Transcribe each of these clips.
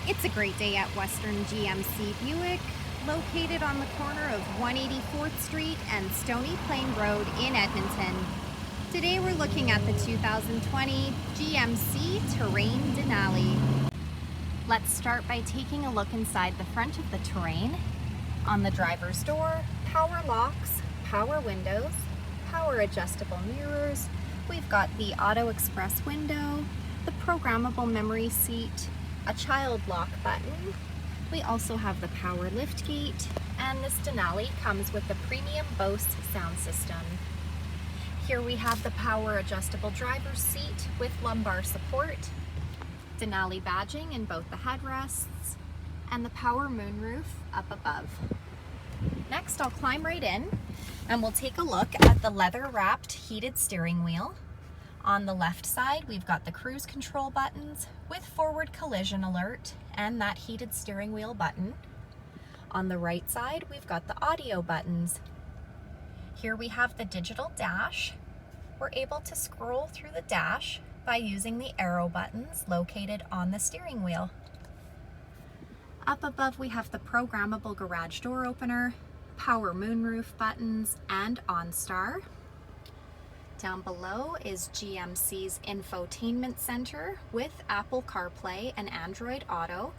It's a great day at Western GMC Buick, located on the corner of 184th Street and Stony Plain Road in Edmonton. Today we're looking at the 2020 GMC Terrain Denali. Let's start by taking a look inside the front of the Terrain. On the driver's door, power locks, power windows, power adjustable mirrors. We've got the auto express window, the programmable memory seat, a child lock button. We also have the power liftgate, and this Denali comes with the premium Bose sound system. Here we have the power adjustable driver's seat with lumbar support, Denali badging in both the headrests, and the power moonroof up above. Next, I'll climb right in and we'll take a look at the leather-wrapped heated steering wheel. On the left side, we've got the cruise control buttons with forward collision alert and that heated steering wheel button. On the right side, we've got the audio buttons. Here we have the digital dash. We're able to scroll through the dash by using the arrow buttons located on the steering wheel. Up above, we have the programmable garage door opener, power moonroof buttons, and OnStar. Down below is GMC's Infotainment Center with Apple CarPlay and Android Auto.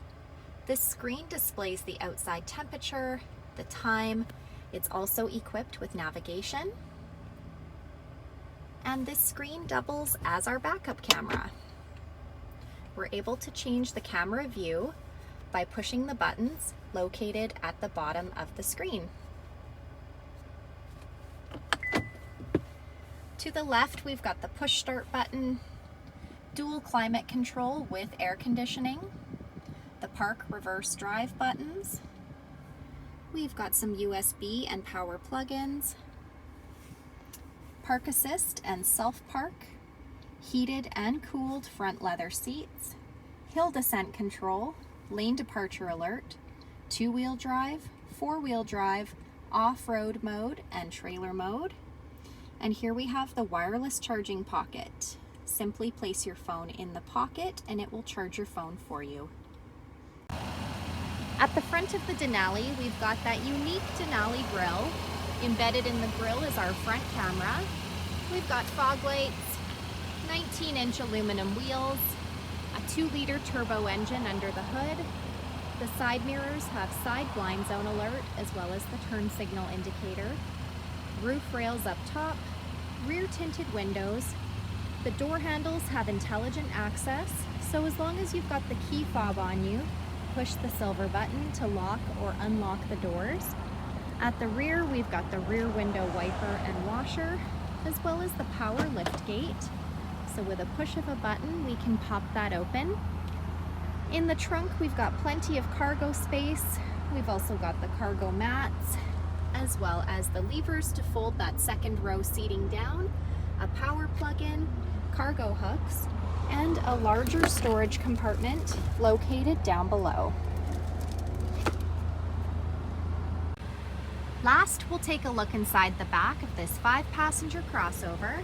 This screen displays the outside temperature, the time. It's also equipped with navigation. And this screen doubles as our backup camera. We're able to change the camera view by pushing the buttons located at the bottom of the screen. To the left, we've got the push start button, dual climate control with air conditioning, the park reverse drive buttons. We've got some USB and power plug-ins, park assist and self park, heated and cooled front leather seats, hill descent control, lane departure alert, two-wheel drive, four-wheel drive, off-road mode, and trailer mode. And here we have the wireless charging pocket. Simply place your phone in the pocket and it will charge your phone for you. At the front of the Denali, we've got that unique Denali grille. Embedded in the grille is our front camera. We've got fog lights, 19-inch aluminum wheels, a 2-liter turbo engine under the hood. The side mirrors have side blind zone alert as well as the turn signal indicator. Roof rails up top, rear tinted windows. The door handles have intelligent access, so as long as you've got the key fob on you, push the silver button to lock or unlock the doors. At the rear, we've got the rear window wiper and washer, as well as the power lift gate. So with a push of a button, we can pop that open. In the trunk, we've got plenty of cargo space. We've also got the cargo mats, as well as the levers to fold that second row seating down, a power plug-in, cargo hooks, and a larger storage compartment located down below. Last, we'll take a look inside the back of this 5-passenger crossover.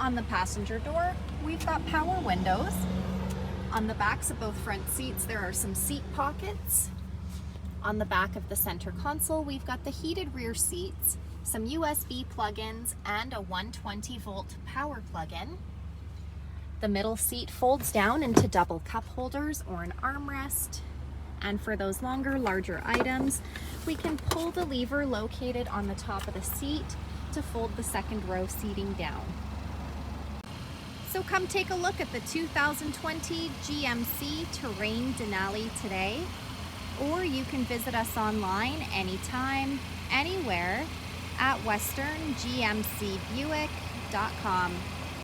On the passenger door, we've got power windows. On the backs of both front seats, there are some seat pockets. On the back of the center console, we've got the heated rear seats, some USB plug-ins, and a 120-volt power plug-in. The middle seat folds down into double cup holders or an armrest. And for those longer, larger items, we can pull the lever located on the top of the seat to fold the second row seating down. So come take a look at the 2020 GMC Terrain Denali today. Or you can visit us online anytime, anywhere at westerngmcbuick.com.